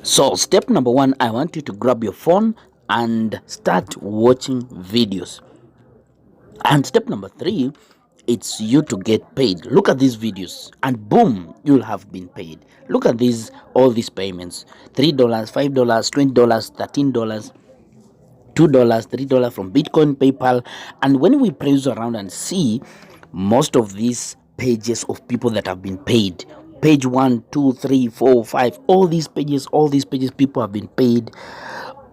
So step number one, I want you to grab your phone and start watching videos. And step number three, it's you to get paid. Look at these videos and boom, you'll have been paid. Look at these, all these payments: $3, $5, $20, $13, $2, $3 from Bitcoin, PayPal. And when we browse around and see most of these pages of people that have been paid, page 1, 2, 3, 4, 5, all these pages, people have been paid.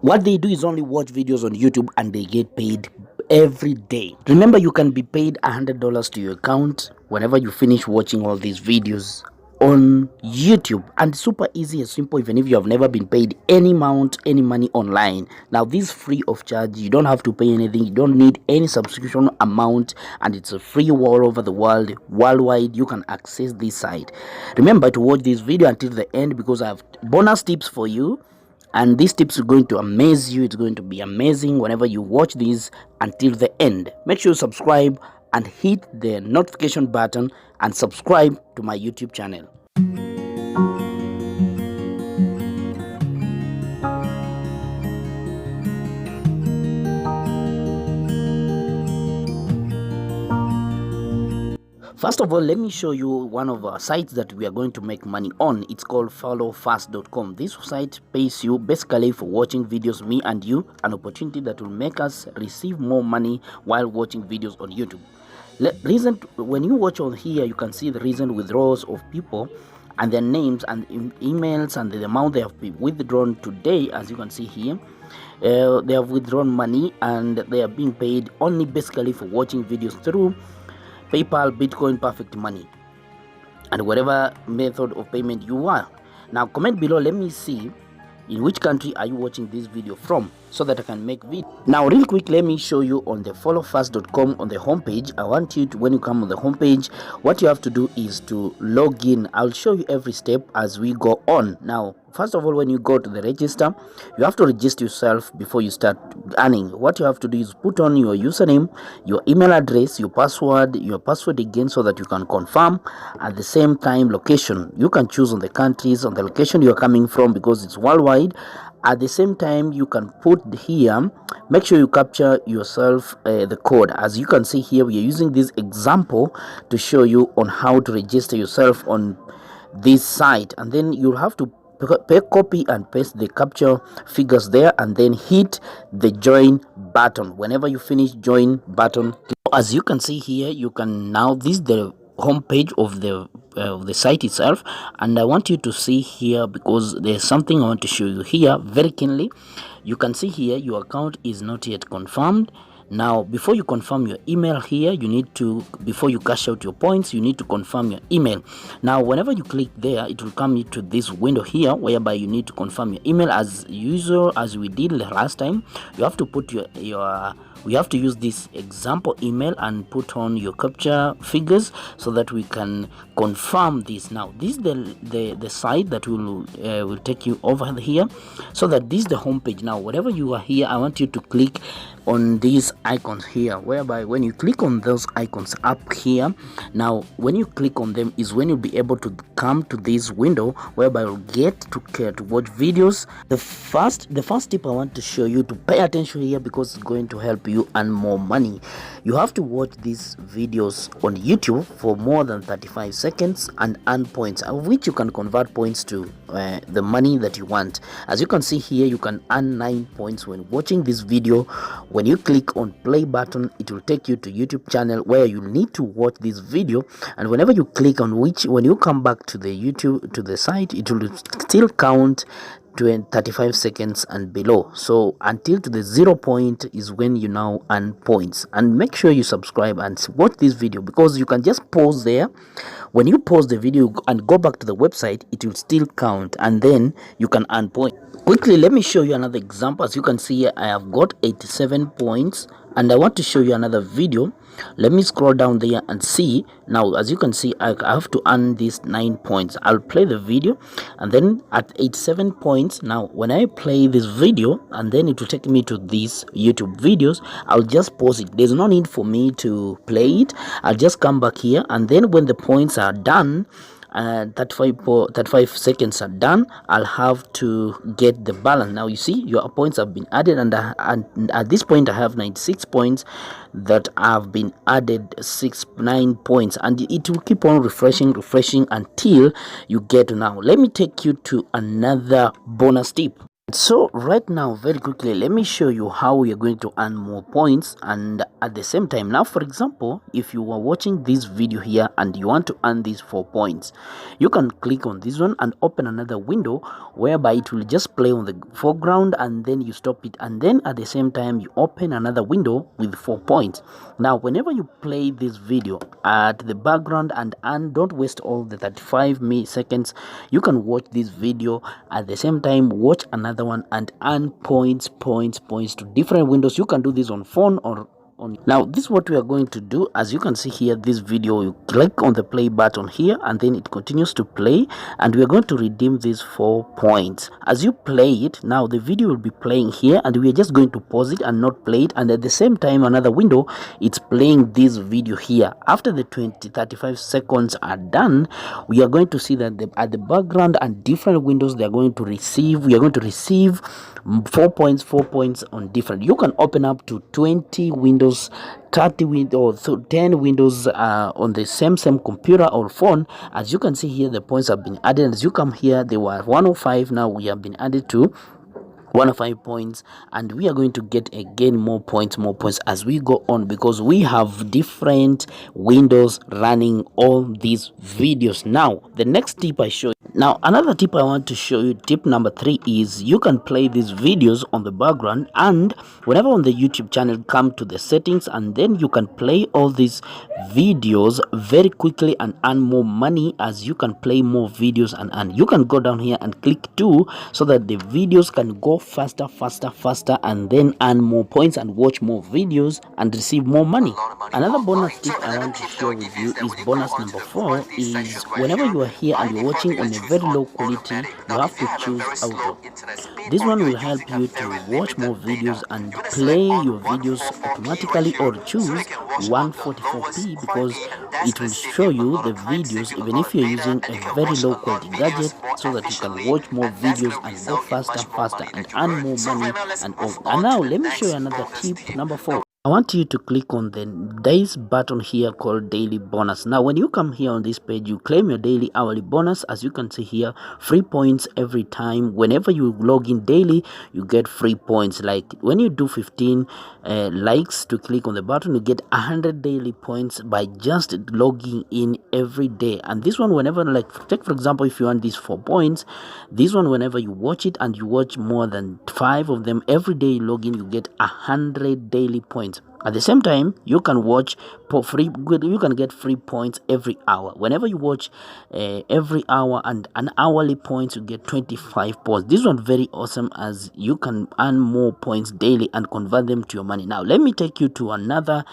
What they do is only watch videos on YouTube and they get paid every day. Remember, you can be paid $100 to your account whenever you finish watching all these videos on YouTube, and super easy and simple, even if you have never been paid any amount, any money online. Now this is free of charge. You don't have to pay anything, you don't need any subscription amount, and it's a free all over the world, worldwide. You can access this site. Remember to watch this video until the end, because I have bonus tips for you, and these tips are going to amaze you. It's going to be amazing whenever you watch these until the end. Make sure you subscribe and hit the notification button and subscribe to my YouTube channel. First of all, let me show you one of our sites that we are going to make money on. It's called followfast.com. This site pays you basically for watching videos, me and you, an opportunity that will make us receive more money while watching videos on YouTube. When you watch on here, you can see the recent withdrawals of people and their names and emails and the amount they have withdrawn today. As you can see here, they have withdrawn money and they are being paid only basically for watching videos through PayPal, Bitcoin, Perfect Money, and whatever method of payment you are. Now comment below, let me see in which country are you watching this video from, so that I can make video. Now real quick, let me show you on the followfast.com on the homepage. I want you to, when you come on the homepage, what you have to do is to log in. I'll show you every step as we go on. Now first of all, when you go to the register, you have to register yourself before you start earning. What you have to do is put on your username, your email address, your password again, so that you can confirm. At the same time, location, you can choose on the countries, on the location you are coming from, because it's worldwide. At the same time, you can put here, make sure you capture yourself the code. As you can see here, we are using this example to show you on how to register yourself on this site, and then you'll have to copy and paste the capture figures there, and then hit the join button. Whenever you finish, join button. As you can see here, you can now, this is the home page of the site itself, and I want you to see here, because there's something I want to show you here very keenly. You can see here your account is not yet confirmed. Now before you confirm your email here, you need to, before you cash out your points, you need to confirm your email. Now whenever you click there, it will come into this window here, whereby you need to confirm your email. As usual, as we did last time, you have to put we have to use this example email and put on your capture figures, so that we can confirm this. Now this is the site that will take you over here, so that this is the home page. Now whenever you are here, I want you to click on these icons here, whereby when you click on those icons up here, now when you click on them is when you'll be able to come to this window, whereby you'll get to watch videos. The first tip I want to show you to pay attention here, because it's going to help you earn more money. You have to watch these videos on YouTube for more than 35 seconds and earn points, of which you can convert points to the money that you want. As you can see here, you can earn 9 points when watching this video. When you click on play button, it will take you to YouTube channel where you need to watch this video, and whenever you click on when you come back to the YouTube, to the site, it will still count to 35 seconds and below. So until to the 0 point is when you now earn points. And make sure you subscribe and watch this video, because you can just pause there. When you pause the video and go back to the website, it will still count, and then you can earn points. Quickly, let me show you another example. As you can see here, I have got 87 points, and I want to show you another video. Let me scroll down there and see. Now as you can see, I have to earn these 9 points. I'll play the video, and then at 87 points, now when I play this video, and then it will take me to these YouTube videos, I'll just pause it. There's no need for me to play it. I'll just come back here, and then when the points are done, 35 seconds are done, I'll have to get the balance. Now you see your points have been added, and at this point I have 96 points that have been added, 9 points, and it will keep on refreshing until you get. Now let me take you to another bonus tip. So right now, very quickly, let me show you how we are going to earn more points, and at the same time. Now, for example, if you are watching this video here and you want to earn these 4 points, you can click on this one and open another window whereby it will just play on the foreground, and then you stop it, and then at the same time you open another window with 4 points. Now whenever you play this video at the background and don't waste all the 35 seconds, you can watch this video at the same time, watch another one, and earn points to different windows. You can do this on phone or on. Now this is what we are going to do. As you can see here, this video, you click on the play button here, and then it continues to play, and we are going to redeem these 4 points. As you play it, now the video will be playing here, and we are just going to pause it and not play it, and at the same time another window, it's playing this video here. After the 35 seconds are done, we are going to see that at the background and different windows, we are going to receive 4 points on different. You can open up to 20 windows, 30 windows, or 10 windows on the same computer or phone. As you can see here, the points have been added. As you come here, they were 105. Now we have been added to 105 points, and we are going to get again more points as we go on, because we have different windows running all these videos. Now the next tip I show you. Now another tip I want to show you, tip number 3, is you can play these videos on the background, and whenever on the YouTube channel, come to the settings, and then you can play all these videos very quickly and earn more money. As you can play more videos and you can go down here and click 2 so that the videos can go faster, and then earn more points and watch more videos and receive more money. Another bonus tip I want to share with you is bonus number 4, is whenever you are here and you're watching on a very low quality, you have to choose auto. This one will help you to watch more videos and play your videos automatically, or choose 144p, because it will show you the videos even if you're using a very low quality gadget, so that you can watch more videos and go faster and earn more money and all. And now let me show you another tip number 4. I want you to click on the days button here called daily bonus. Now when you come here on this page, you claim your daily hourly bonus. As you can see here, free points every time. Whenever you log in daily, you get free points. Like when you do 15 likes to click on the button, you get 100 daily points by just logging in every day. And this one, whenever, like take for example, if you want these 4 points, this one, whenever you watch it and you watch more than 5 of them every day, you log in, you get 100 daily points. At the same time, you can watch for free. You can get free points every hour. Whenever you watch every hour and an hourly points, you get 25 points. This one very awesome, as you can earn more points daily and convert them to your money. Now let me take you to another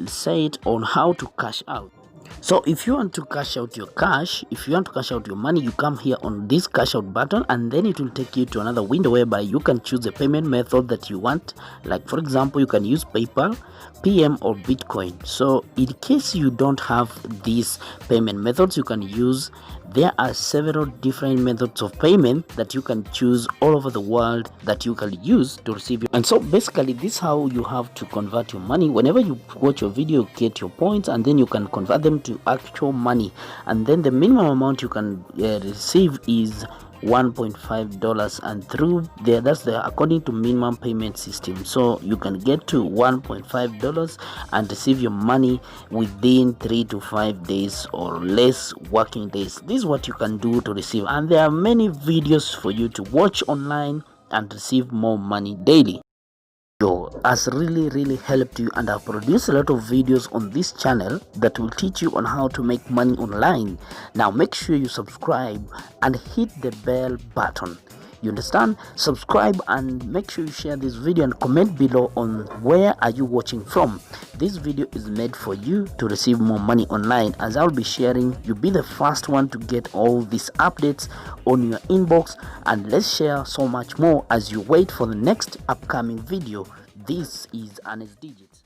site on how to cash out. So if you want to cash out your cash, if you want to cash out your money, you come here on this cash out button, and then it will take you to another window whereby you can choose the payment method that you want. Like for example, you can use PayPal, PM, or Bitcoin. So in case you don't have these payment methods, you can use, there are several different methods of payment that you can choose all over the world that you can use to receive your. And so basically this is how you have to convert your money. Whenever you watch your video, you get your points, and then you can convert them to actual money, and then the minimum amount you can receive is $1.5, and through there, that's the according to minimum payment system. So you can get to $1.5 and receive your money within 3 to 5 days or less working days. This is what you can do to receive, and there are many videos for you to watch online and receive more money daily. Has really helped you, and I've produced a lot of videos on this channel that will teach you on how to make money online. Now make sure you subscribe and hit the bell button. You understand? Subscribe and make sure you share this video and comment below on where are you watching from. This video is made for you to receive more money online. As I'll be sharing, you'll be the first one to get all these updates on your inbox, and let's share so much more as you wait for the next upcoming video. This is arnestdigits.